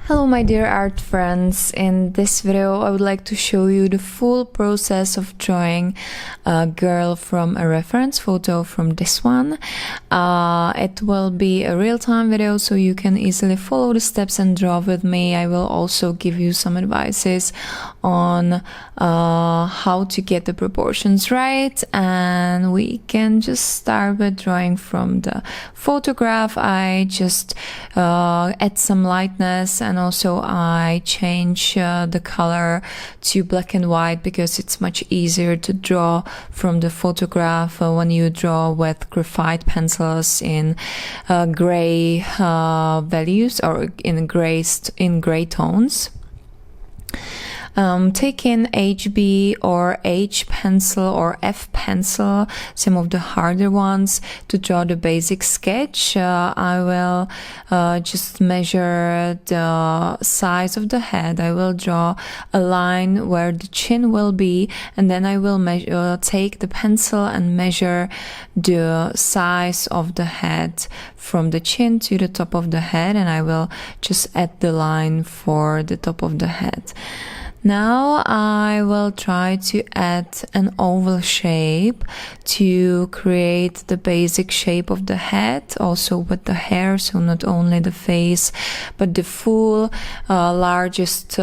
Hello my dear art friends, in this video I would like to show you the full process of drawing a girl from a reference photo from this one. It will be a real-time video so you can easily follow the steps and draw with me. I will also give you some advices on how to get the proportions right, and we can just start with drawing from the photograph. I just add some lightness, and also I change the color to black and white because it's much easier to draw from the photograph when you draw with graphite pencils in gray values or in gray tones. Take in HB or H pencil or F pencil, some of the harder ones, to draw the basic sketch. I will just measure the size of the head. I will draw a line where the chin will be, and then I will take the pencil and measure the size of the head from the chin to the top of the head, and I will just add the line for the top of the head. Now I will try to add an oval shape to create the basic shape of the head, also with the hair, so not only the face but the full largest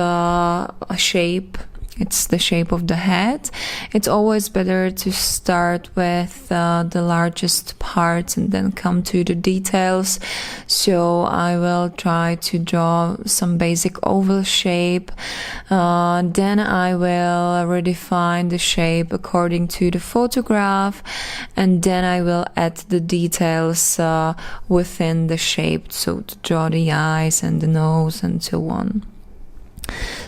shape. It's the shape of the head. It's always better to start with the largest parts and then come to the details. So I will try to draw some basic oval shape. Then I will redefine the shape according to the photograph, and then I will add the details within the shape, so to draw the eyes and the nose and so on.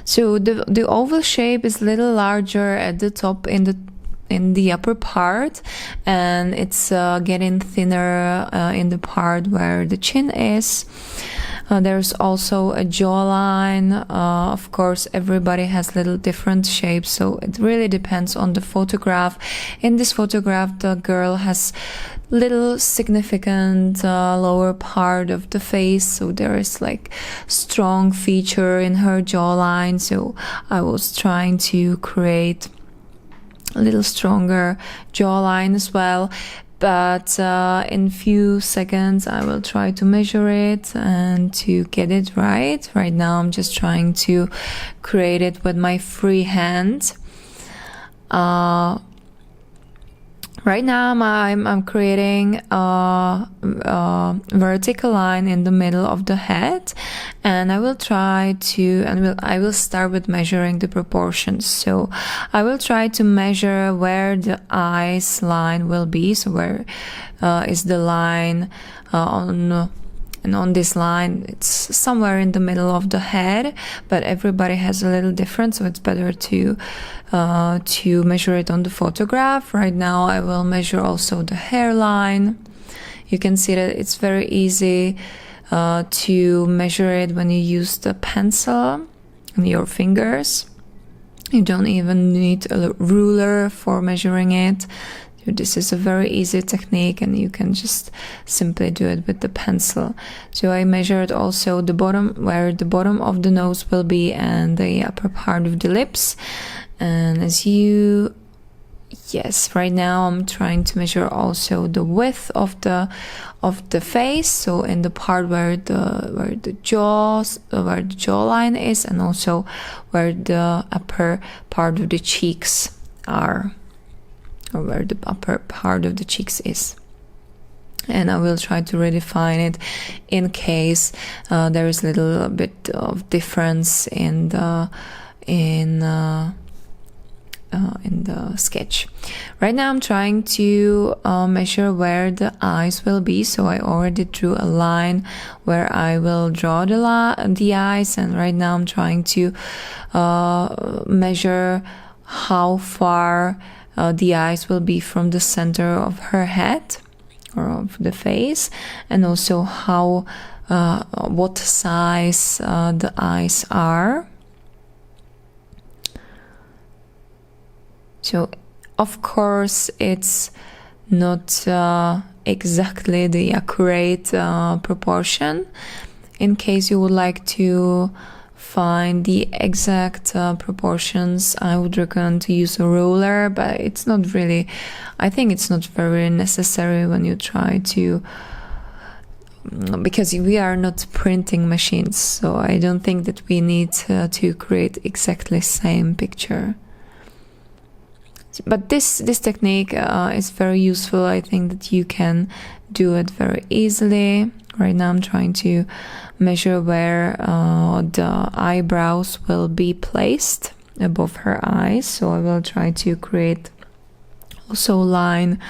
So the oval shape is a little larger at the top in the upper part, and it's getting thinner in the part where the chin is. There's also a jawline. Of course, everybody has little different shapes, so it really depends on the photograph. In this photograph, the girl has little significant lower part of the face, so there is like strong feature in her jawline, so I was trying to create a little stronger jawline as well. But in few seconds I will try to measure it and to get it right. Right now I'm just trying to create it with my free hand. Right now I'm creating a vertical line in the middle of the head, and I will try to, I will start with measuring the proportions. So I will try to measure where the eyes line will be. So where is the line on this line, it's somewhere in the middle of the head, but everybody has a little different, so it's better to measure it on the photograph. Right now I will measure also the hairline. You can see that it's very easy to measure it when you use the pencil and your fingers. You don't even need a ruler for measuring it. This is a very easy technique, and you can just simply do it with the pencil. So I measured also the bottom, where the bottom of the nose will be, and the upper part of the lips. And right now I'm trying to measure also the width of the face, so in the part where the jawline is, and also where the upper part of the cheeks are, or where the upper part of the cheeks is. And I will try to redefine it in case there is a little bit of difference in the sketch. Right now I'm trying to measure where the eyes will be, so I already drew a line where I will draw the eyes, and right now I'm trying to measure how far the eyes will be from the center of her head or of the face, and also how what size the eyes are. So of course it's not exactly the accurate proportion. in case you would like to find the exact proportions, I would recommend to use a ruler, but it's not really, I think it's not very necessary when you try to, because we are not printing machines, so I don't think that we need to create exactly same picture. But this technique is very useful. I think that you can do it very easily. Right now I'm trying to measure where the eyebrows will be placed above her eyes. So I will try to create also a line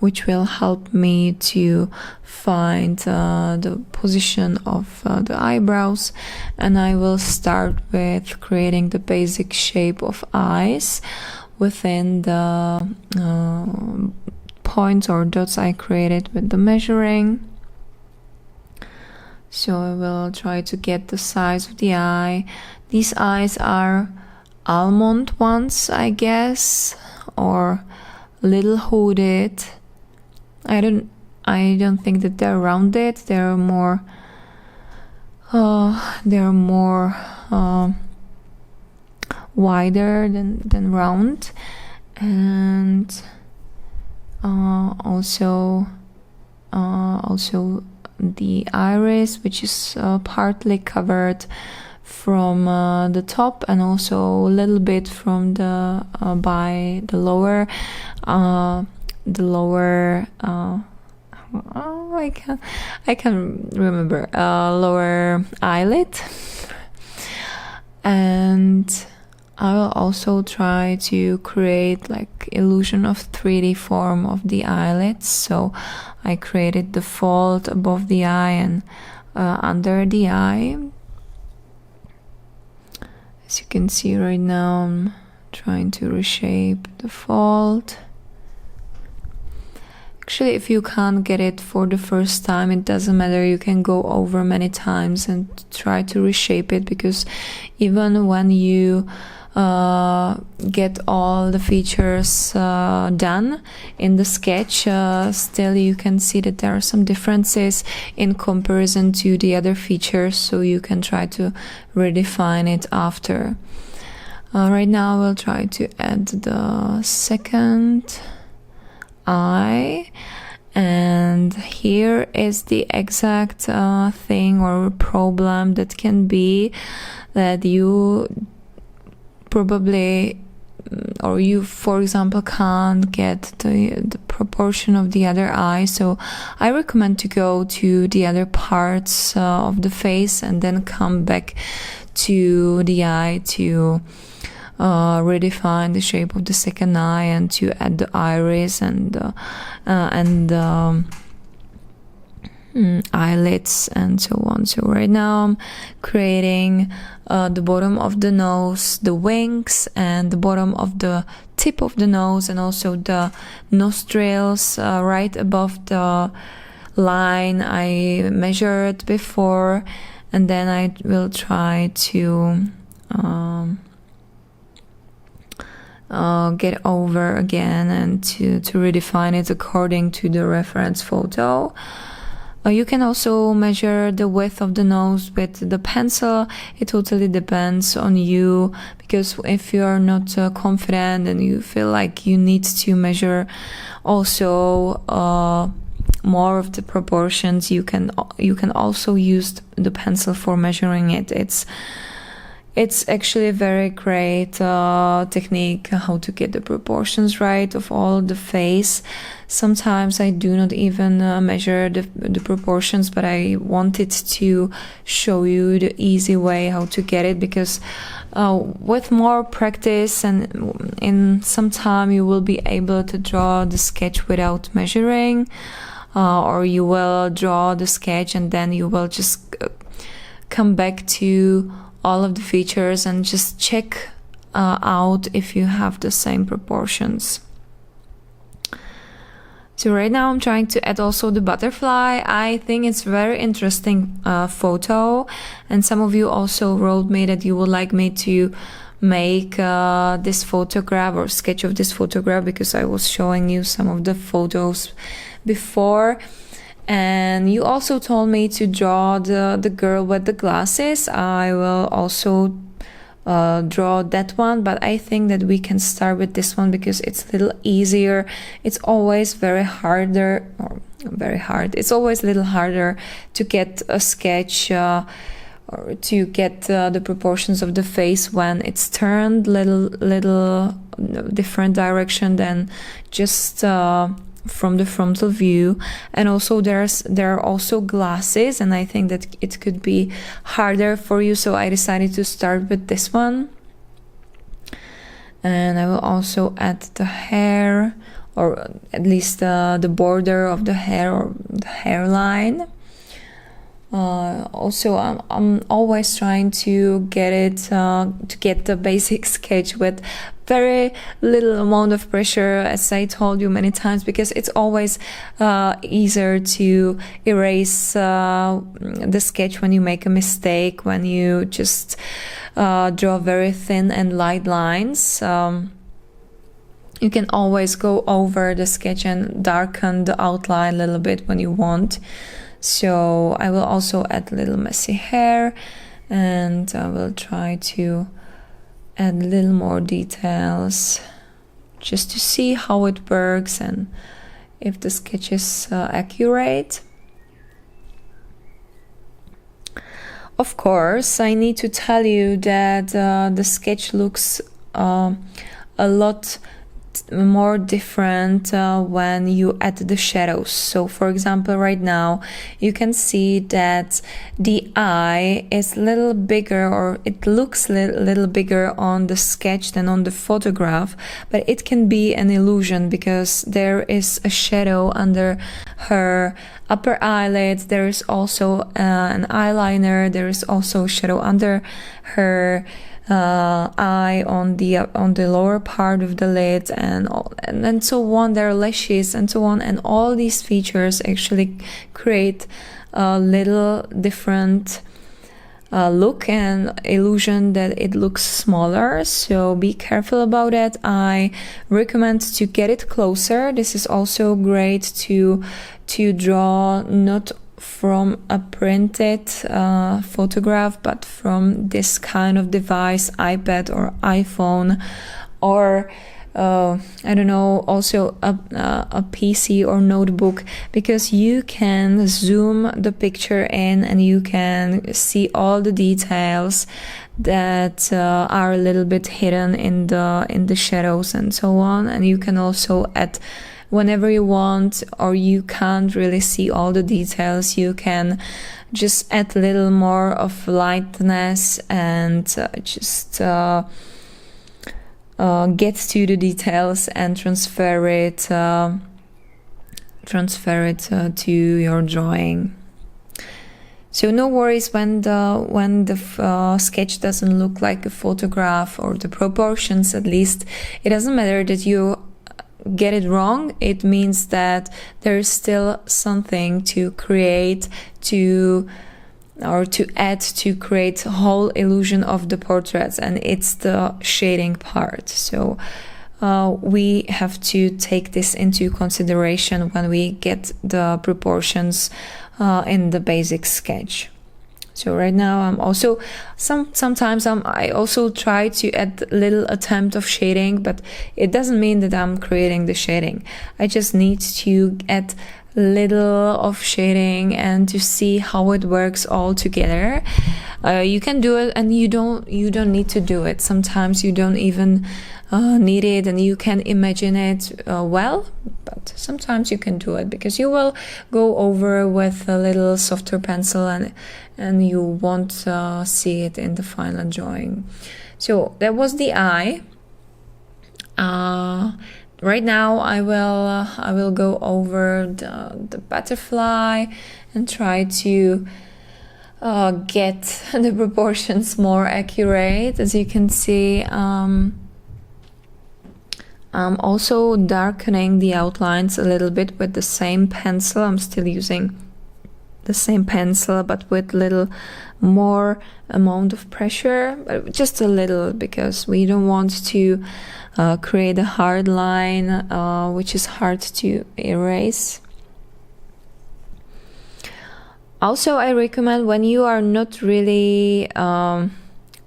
which will help me to find the position of the eyebrows. And I will start with creating the basic shape of eyes within the points or dots I created with the measuring. So I will try to get the size of the eye. These eyes are almond ones, I guess, or little hooded. I don't think that they're rounded. They're more wider than round, and also the iris, which is partly covered from the top, and also a little bit from the by the lower I can remember lower eyelid. And I will also try to create like illusion of 3D form of the eyelids. So I created the fold above the eye and under the eye. As you can see right now, I'm trying to reshape the fold. Actually, if you can't get it for the first time, it doesn't matter. You can go over many times and try to reshape it, because even when you get all the features done in the sketch, still you can see that there are some differences in comparison to the other features, so you can try to redefine it after. Right now I will try to add the second eye, and here is the exact thing or problem that can be that you probably, or you for example can't get the proportion of the other eye. So I recommend to go to the other parts of the face and then come back to the eye to redefine the shape of the second eye and to add the iris and eyelids and so on. So right now I'm creating the bottom of the nose, the wings, and the bottom of the tip of the nose, and also the nostrils right above the line I measured before. And then I will try to get over again and to redefine it according to the reference photo. You can also measure the width of the nose with the pencil. It totally depends on you, because if you are not confident and you feel like you need to measure also more of the proportions, you can also use the pencil for measuring it. It's actually a very great technique how to get the proportions right of all the face. Sometimes I do not even measure the proportions, but I wanted to show you the easy way how to get it, because with more practice and in some time you will be able to draw the sketch without measuring, or you will draw the sketch and then you will just come back to all of the features and just check out if you have the same proportions. So right now I'm trying to add also the butterfly. I think it's very interesting photo, and some of you also wrote me that you would like me to make this photograph or sketch of this photograph, because I was showing you some of the photos before. And you also told me to draw the girl with the glasses. I will also draw that one, but I think that we can start with this one because it's a little easier. It's always it's always a little harder to get a sketch or to get the proportions of the face when it's turned little different direction than just from the frontal view. And also there are also glasses, and I think that it could be harder for you, so I decided to start with this one. And I will also add the hair, or at least the border of the hair or the hairline. Also, I'm always trying to get the basic sketch with very little amount of pressure, as I told you many times, because it's always easier to erase the sketch when you make a mistake, when you just draw very thin and light lines. You can always go over the sketch and darken the outline a little bit when you want. So I will also add a little messy hair, and I will try to add a little more details just to see how it works and if the sketch is accurate. Of course, I need to tell you that the sketch looks a lot more different when you add the shadows. So for example, right now you can see that the eye is a little bigger, or it looks a little bigger on the sketch than on the photograph, but it can be an illusion because there is a shadow under her upper eyelid. There is also an eyeliner. There is also a shadow under her eye on the lower part of the lid, and so on. There are lashes and so on, and all these features actually create a little different look and illusion that it looks smaller. So be careful about it. I recommend to get it closer. This is also great to draw not from a printed photograph, but from this kind of device, iPad or iPhone, or I don't know, also a PC or notebook, because you can zoom the picture in and you can see all the details that are a little bit hidden in the shadows and so on. And you can also add whenever you want, or you can't really see all the details, you can just add a little more of lightness and just get to the details and transfer it to your drawing. So no worries when the sketch doesn't look like a photograph, or the proportions at least. It doesn't matter that you get it wrong. It means that there's still something to create, to add, to create a whole illusion of the portraits, and it's the shading part. So we have to take this into consideration when we get the proportions in the basic sketch. So right now I'm also sometimes I also try to add a little attempt of shading, but it doesn't mean that I'm creating the shading. I just need to add little of shading and to see how it works all together. You can do it, and you don't need to do it. Sometimes you don't even need it, and you can imagine it well, but sometimes you can do it because you will go over with a little softer pencil and you won't see it in the final drawing. So that was the eye. Right now I will go over the butterfly and try to get the proportions more accurate. As you can see, I'm also darkening the outlines a little bit with the same pencil. I'm still using the same pencil, but with little more amount of pressure, but just a little, because we don't want to create a hard line which is hard to erase. Also, I recommend when you are not really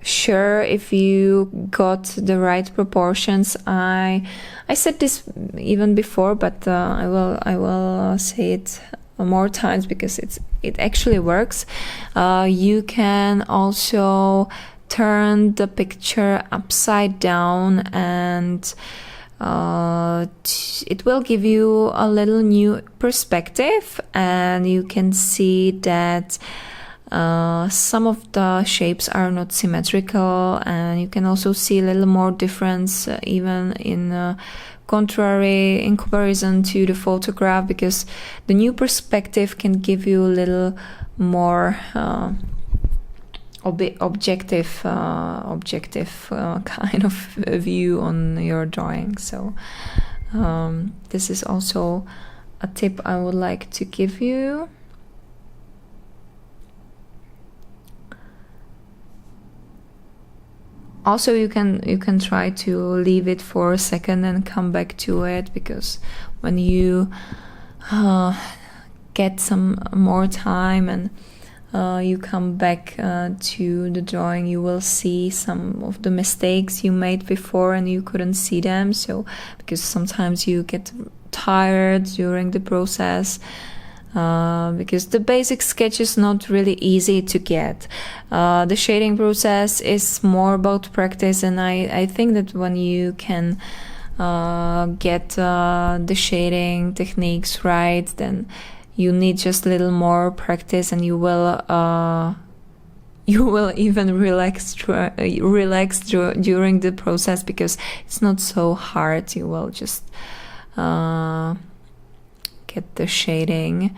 sure if you got the right proportions. I said this even before, but I will say it more times because it actually works. You can also turn the picture upside down, and it will give you a little new perspective, and you can see that some of the shapes are not symmetrical, and you can also see a little more difference even in in comparison to the photograph, because the new perspective can give you a little more objective kind of view on your drawing. So this is also a tip I would like to give you. Also, you can try to leave it for a second and come back to it, because when you get some more time and you come back to the drawing, you will see some of the mistakes you made before and you couldn't see them. So because sometimes you get tired during the process, because the basic sketch is not really easy to get. The shading process is more about practice, and I think that when you can get the shading techniques right, then you need just a little more practice, and you will even relax during the process, because it's not so hard. You will just get the shading.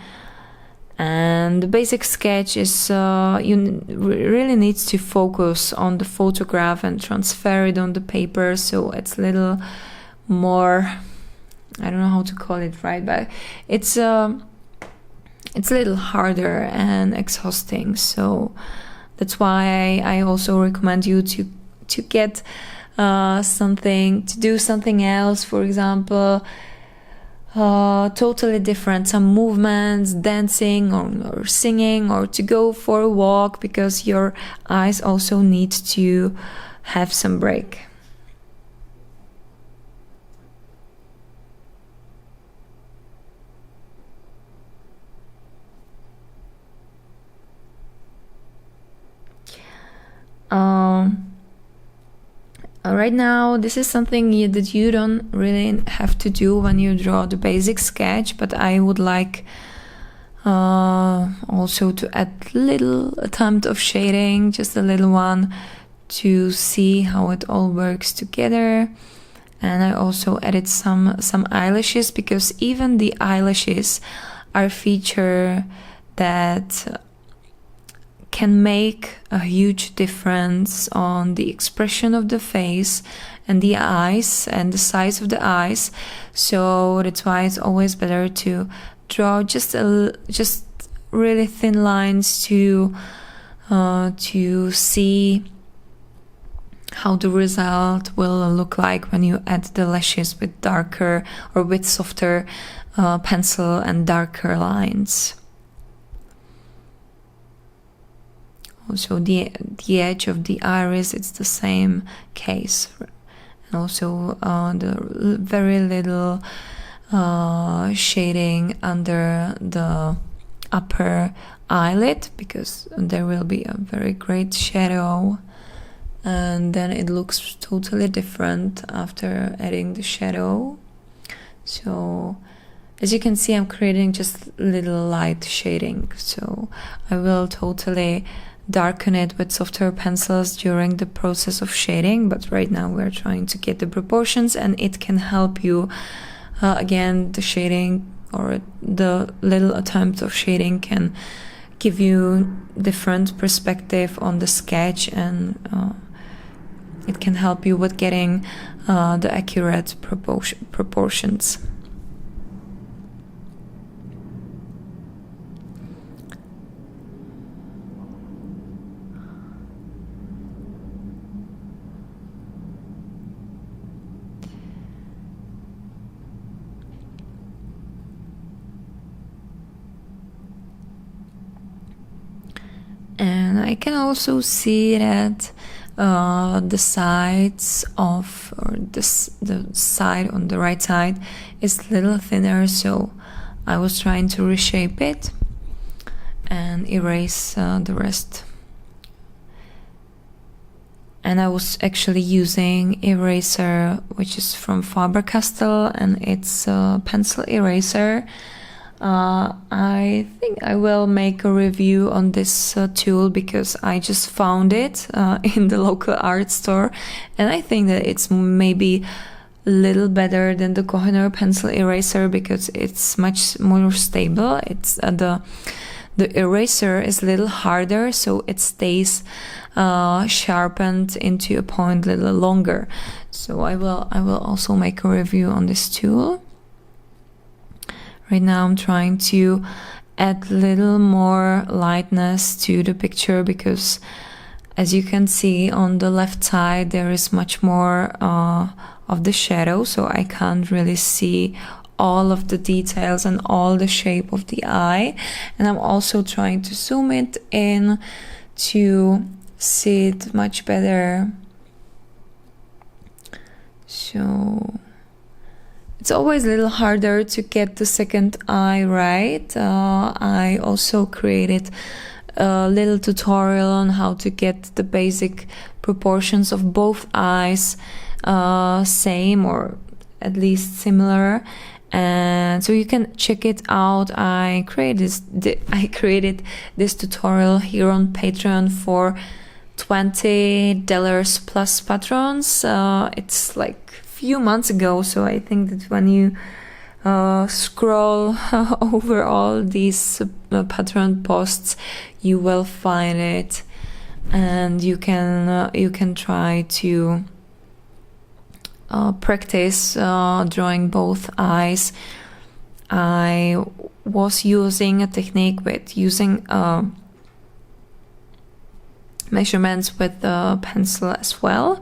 And the basic sketch is you really needs to focus on the photograph and transfer it on the paper, so it's a little more, I don't know how to call it right, but it's a little harder and exhausting. So that's why I also recommend you to get something, to do something else, for example, totally different, some movements, dancing or singing, or to go for a walk, because your eyes also need to have some break. Right now, this is something that you don't really have to do when you draw the basic sketch, but I would like also to add little attempt of shading, just a little one, to see how it all works together. And I also added some eyelashes, because even the eyelashes are a feature that can make a huge difference on the expression of the face and the eyes and the size of the eyes. So that's why it's always better to draw just really thin lines to see how the result will look like when you add the lashes with darker or with softer pencil and darker lines. Also the edge of the iris, it's the same case. And also the very little shading under the upper eyelid, because there will be a very great shadow, and then it looks totally different after adding the shadow. So as you can see, I'm creating just little light shading, so I will totally darken it with softer pencils during the process of shading. But right now we're trying to get the proportions, and it can help you again, the shading or the little attempt of shading can give you different perspective on the sketch, and it can help you with getting the accurate proportions. And I can also see that the sides of, or the side on the right side is a little thinner, so I was trying to reshape it and erase the rest. And I was actually using eraser, which is from Faber-Castell, and it's a pencil eraser. I think I will make a review on this tool because I just found it in the local art store, and I think that it's maybe a little better than the Koh-i-Noor pencil eraser because it's much more stable. It's the eraser is a little harder, so it stays sharpened into a point a little longer. So I will also make a review on this tool. Right now I'm trying to add a little more lightness to the picture because, as you can see on the left side, there is much more of the shadow, so I can't really see all of the details and all the shape of the eye. And I'm also trying to zoom it in to see it much better. So it's always a little harder to get the second eye right. I also created a little tutorial on how to get the basic proportions of both eyes same or at least similar, and so you can check it out. I created this tutorial here on Patreon for $20 plus patrons. It's like few months ago, so I think that when you scroll over all these Patreon posts, you will find it, and you can try to practice drawing both eyes. I was using a technique with using measurements with the pencil as well.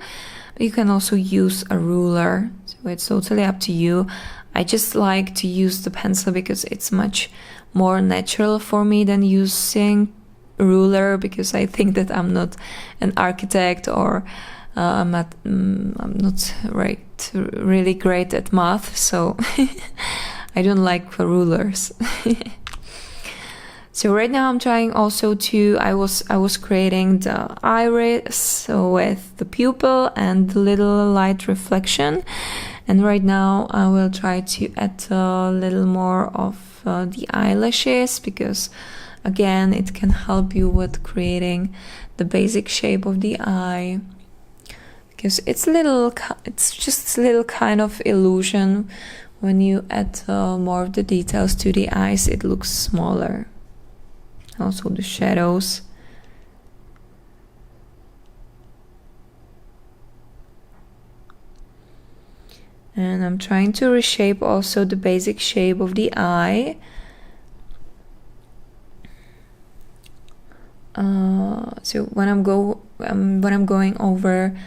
You can also use a ruler, so it's totally up to you. I just like to use the pencil because it's much more natural for me than using a ruler, because I think that I'm not an architect, or I'm not really great at math, so I don't like rulers. So right now I'm trying also to, I was creating the iris with the pupil and the little light reflection, and right now I will try to add a little more of the eyelashes, because again it can help you with creating the basic shape of the eye, because it's just a little kind of illusion. When you add more of the details to the eyes, it looks smaller. Also the shadows. And I'm trying to reshape also the basic shape of the eye. So when I'm going over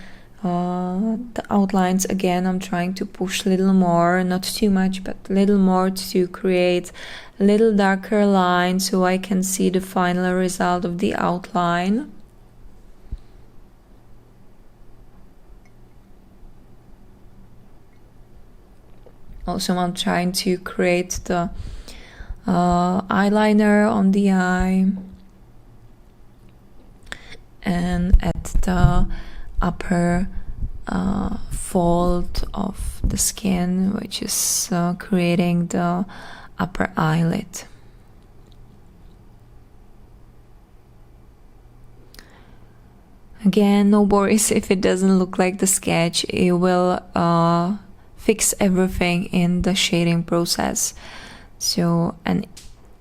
the outlines again, I'm trying to push a little more, not too much, but a little more, to create a little darker line so I can see the final result of the outline. Also, I'm trying to create the eyeliner on the eye, and at the upper fold of the skin, which is creating the upper eyelid. Again, no worries if it doesn't look like the sketch. It will fix everything in the shading process. So, and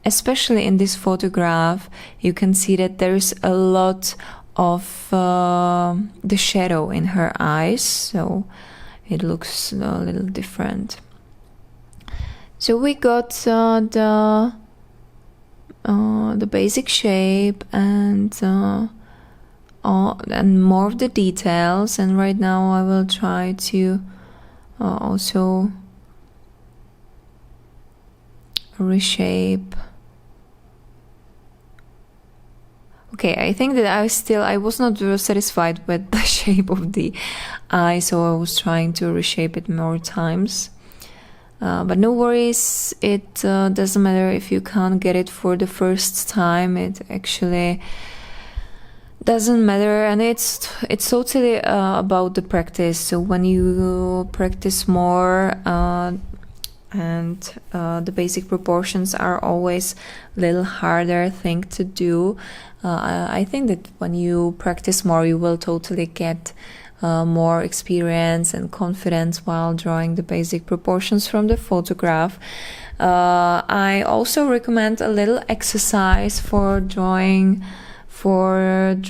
especially in this photograph, you can see that there is a lot of the shadow in her eyes, so it looks a little different. So we got the basic shape and more of the details, and right now I will try to also reshape. Okay, I think that I was not satisfied with the shape of the eye, so I was trying to reshape it more times. But no worries, it doesn't matter if you can't get it for the first time. It actually doesn't matter, and it's totally about the practice. So when you practice more, and the basic proportions are always a little harder thing to do. I think that when you practice more, you will totally get more experience and confidence while drawing the basic proportions from the photograph. I also recommend a little exercise for drawing from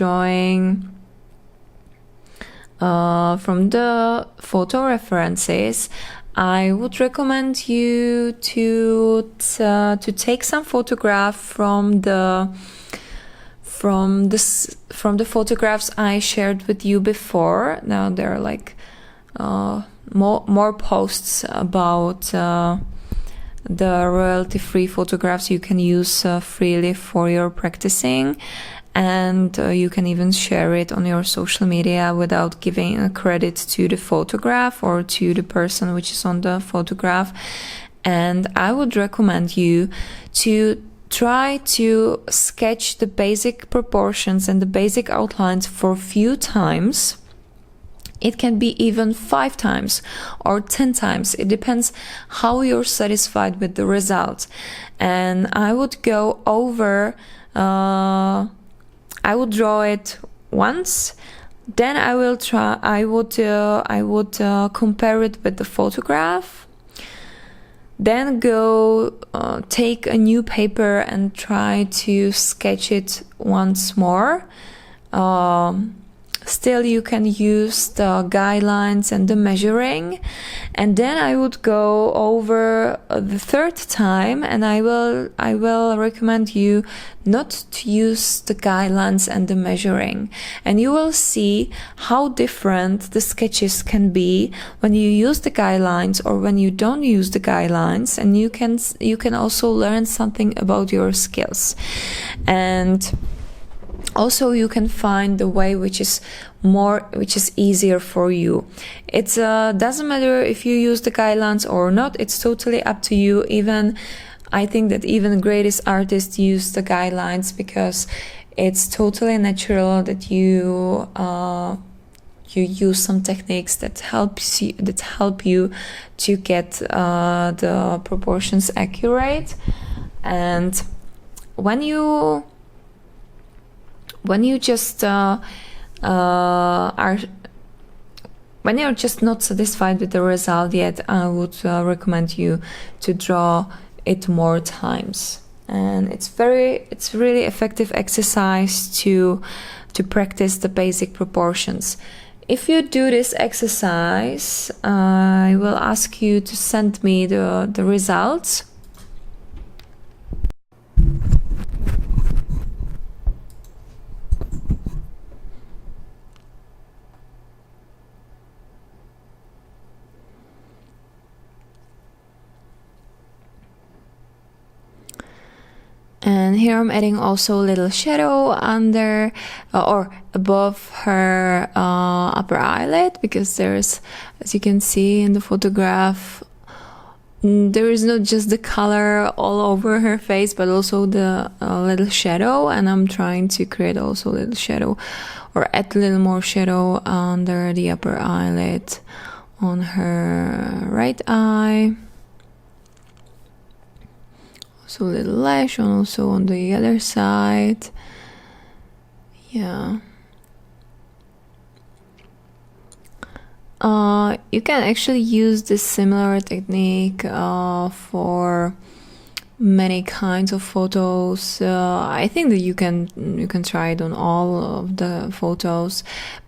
the photo references. I would recommend you to take some photograph from the photographs I shared with you before. Now there are like more posts about the royalty-free photographs you can use freely for your practicing, and you can even share it on your social media without giving a credit to the photograph or to the person which is on the photograph. And I would recommend you to try to sketch the basic proportions and the basic outlines for a few times. It can be even 5 times or 10 times. It depends how you're satisfied with the result. And I would go over, I would draw it once, then I would compare it with the photograph, then go take a new paper and try to sketch it once more. Still you can use the guidelines and the measuring, and then I would go over the third time, and I will recommend you not to use the guidelines and the measuring, and you will see how different the sketches can be when you use the guidelines or when you don't use the guidelines, and you can also learn something about your skills. And also you can find the way which is easier for you. It doesn't matter if you use the guidelines or not, it's totally up to you. I think that even the greatest artists use the guidelines because it's totally natural that you use some techniques that help you to get the proportions accurate. And when you're just not satisfied with the result yet, I would recommend you to draw it more times. And it's really effective exercise to practice the basic proportions. If you do this exercise, I will ask you to send me the results. And here I'm adding also a little shadow under or above her upper eyelid, because there's, as you can see in the photograph, there is not just the color all over her face, but also the little shadow. And I'm trying to create also a little shadow or add a little more shadow under the upper eyelid on her right eye. So a little lash, and also on the other side. Yeah. You can actually use this similar technique for many kinds of photos. I think that you can try it on all of the photos,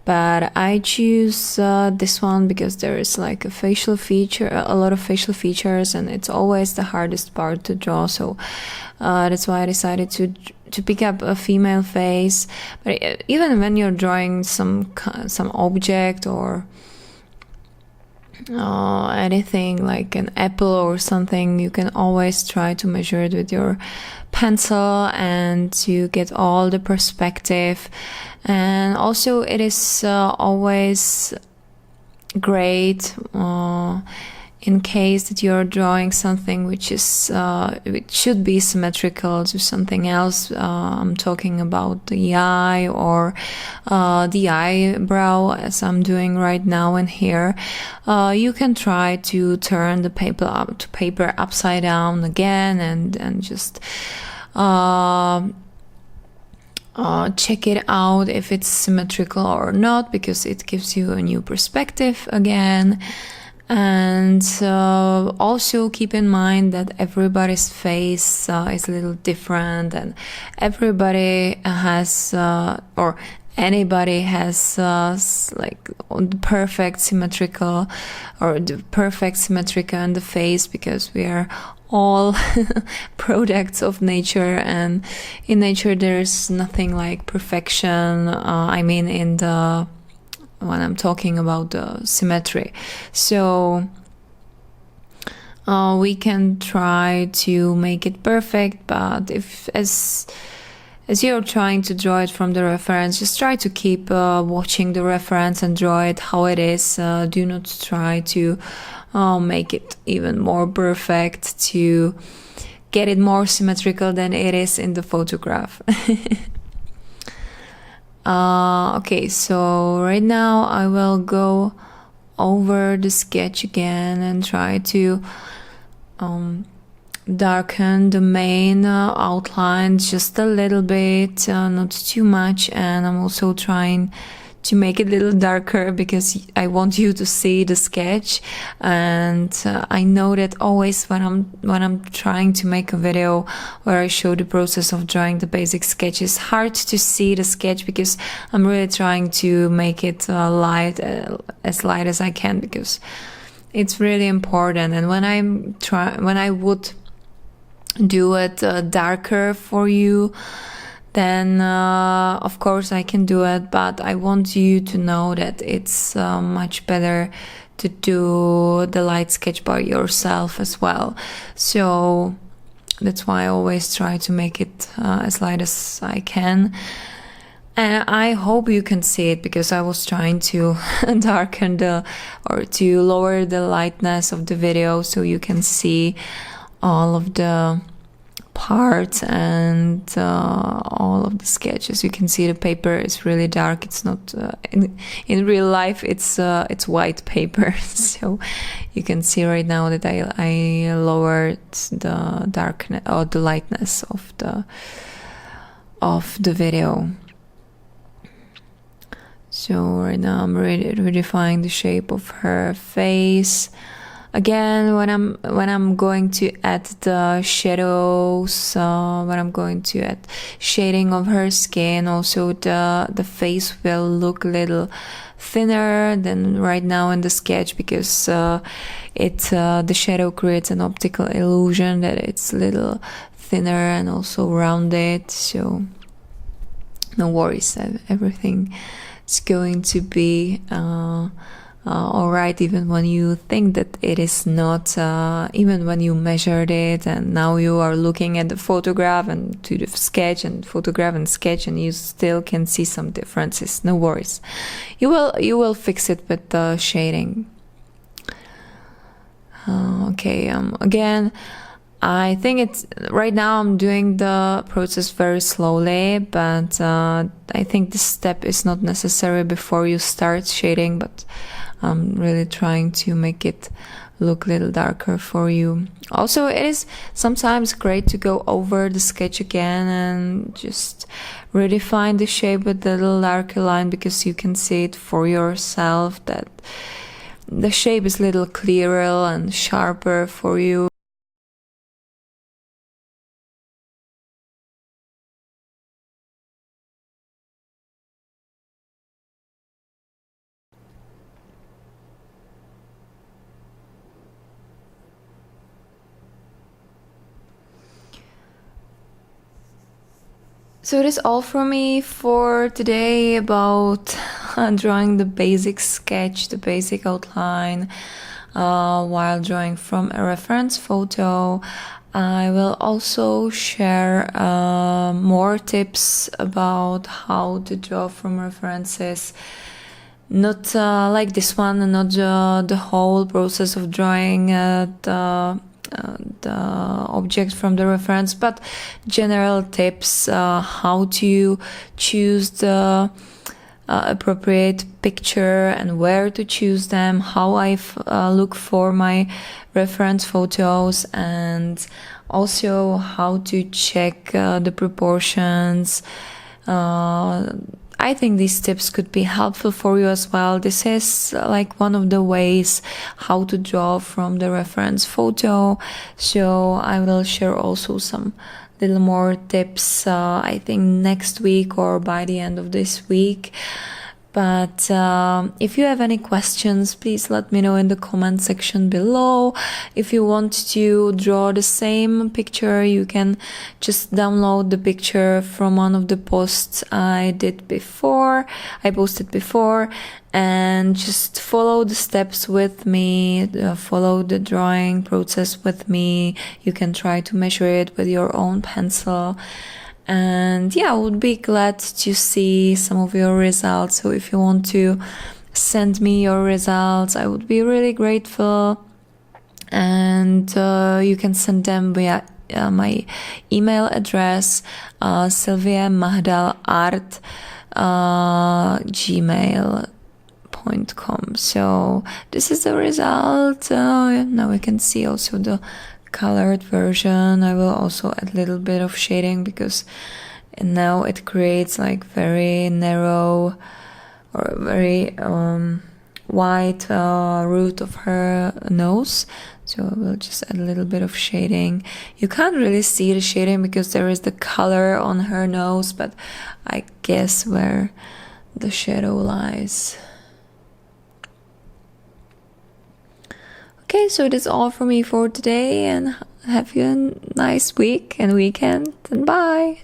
but I choose this one because there is like a lot of facial features, and it's always the hardest part to draw. So that's why I decided to pick up a female face. But even when you're drawing some object or anything like an apple or something, you can always try to measure it with your pencil and you get all the perspective. And also it is always great in case that you're drawing something which is which should be symmetrical to something else. I'm talking about the eye or the eyebrow, as I'm doing right now and here. You can try to turn the paper upside down again and just check it out if it's symmetrical or not, because it gives you a new perspective again. And also keep in mind that everybody's face is a little different, and everybody has or anybody has like the perfect symmetrical or the perfect symmetrical in the face, because we are all products of nature, and in nature there's nothing like perfection. I mean, in the when I'm talking about the symmetry. So we can try to make it perfect, but if as you're trying to draw it from the reference, just try to keep watching the reference and draw it how it is. Do not try to make it even more perfect, to get it more symmetrical than it is in the photograph. Okay, so right now I will go over the sketch again and try to darken the main outline just a little bit, not too much, and I'm also trying to make it a little darker because I want you to see the sketch. And I know that always when I'm trying to make a video where I show the process of drawing the basic sketch, it's hard to see the sketch because I'm really trying to make it light, as light as I can, because it's really important. And when I would do it darker for you, then of course I can do it, but I want you to know that it's much better to do the light sketch by yourself as well. So that's why I always try to make it as light as I can. And I hope you can see it, because I was trying to darken or to lower the lightness of the video so you can see all of the parts and all of the sketches. You can see the paper is really dark. It's not in real life. It's white paper, so you can see right now that I lowered the darkness or the lightness of the video. So right now I'm redefining the shape of her face. Again, when I'm going to add the shadows, when I'm going to add shading of her skin, also the face will look a little thinner than right now in the sketch, because the shadow creates an optical illusion that it's a little thinner and also rounded. So no worries, everything is going to be alright, even when you think that it is not, even when you measured it and now you are looking at the photograph and to the sketch and photograph and sketch, and you still can see some differences. No worries, you will fix it with the shading. Okay, again, I think it's right now I'm doing the process very slowly, but I think this step is not necessary before you start shading, but I'm really trying to make it look a little darker for you. Also, it is sometimes great to go over the sketch again and just redefine the shape with the little darker line, because you can see it for yourself that the shape is a little clearer and sharper for you. So it is all from me for today about drawing the basic sketch, the basic outline. while drawing from a reference photo. I will also share more tips about how to draw from references. Not like this one, not the whole process of drawing the object from the reference, but general tips how to choose the appropriate picture and where to choose them, how I look for my reference photos, and also how to check the proportions. I think these tips could be helpful for you as well. This is like one of the ways how to draw from the reference photo. So I will share also some little more tips, I think next week or by the end of this week. But if you have any questions, please let me know in the comment section below. If you want to draw the same picture, you can just download the picture from one of the posts I posted before, and just follow the steps with me, follow the drawing process with me. You can try to measure it with your own pencil. And yeah, I would be glad to see some of your results. So if you want to send me your results, I would be really grateful. And you can send them via my email address, sylviamahdaal@gmail.com. So this is the result. Now we can see also the colored version. I will also add a little bit of shading because now it creates like very narrow or very wide root of her nose. So I will just add a little bit of shading. You can't really see the shading because there is the color on her nose, but I guess where the shadow lies. Okay, so that's all for me for today, and have you a nice week and weekend, and bye!